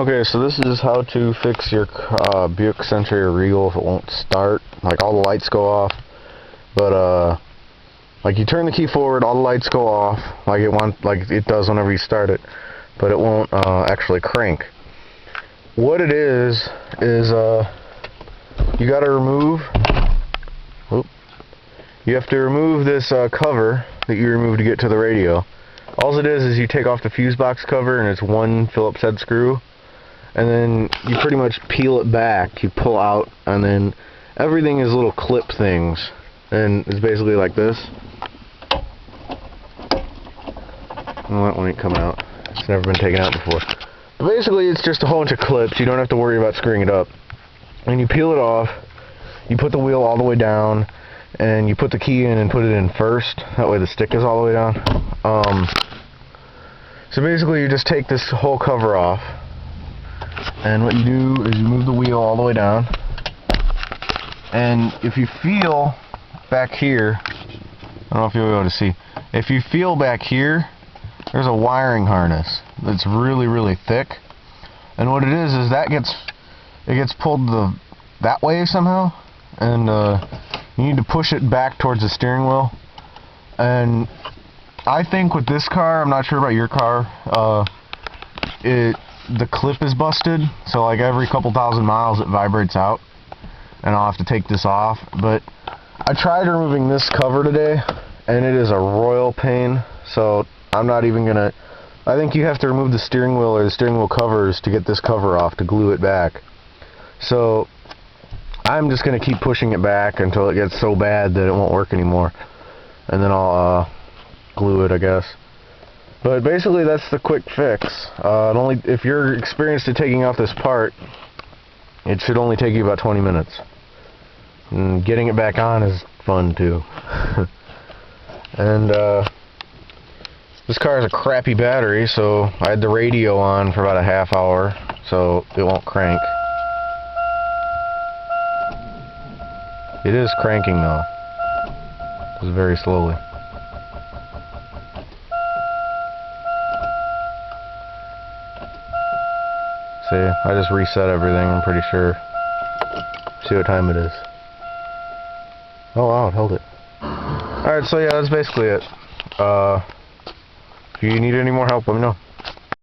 Okay, so this is how to fix your Buick Sentra or Regal if it won't start. Like all the lights go off, but like you turn the key forward, all the lights go off, like it does whenever you start it, but it won't actually crank. What it is you got to remove. You have to remove this cover that you removed to get to the radio. All it is you take off the fuse box cover, and it's one Phillips head screw. And then you pretty much peel it back, you pull out, and then everything is little clip things, and it's basically like this. Well, that one ain't coming out. It's never been taken out before. But basically, it's just a whole bunch of clips. You don't have to worry about screwing it up. And you peel it off, you put the wheel all the way down, and you put the key in and put it in first. That way the stick is all the way down. So basically, you just take this whole cover off. And what you do is you move the wheel all the way down, and if you feel back here, I don't know if you'll be able to see, if you feel back here, there's a wiring harness that's really thick, and what it is that it gets pulled that way somehow, and you need to push it back towards the steering wheel. And I think with this car, I'm not sure about your car, the clip is busted, so like every couple thousand miles it vibrates out, and I'll have to take this off. But I tried removing this cover today, and it is a royal pain, so I'm not even gonna. I think you have to remove the steering wheel or the steering wheel covers to get this cover off, to glue it back. So I'm just gonna keep pushing it back until it gets so bad that it won't work anymore, and then I'll glue it, I guess. But basically, that's the quick fix. If you're experienced at taking off this part, it should only take you about 20 minutes. And getting it back on is fun too. And this car has a crappy battery, so I had the radio on for about a half hour, so it won't crank. It is cranking though, just very slowly. See, I just reset everything, I'm pretty sure. See what time it is. Oh wow, it held it. Alright, so yeah, that's basically it. If you need any more help, let me know.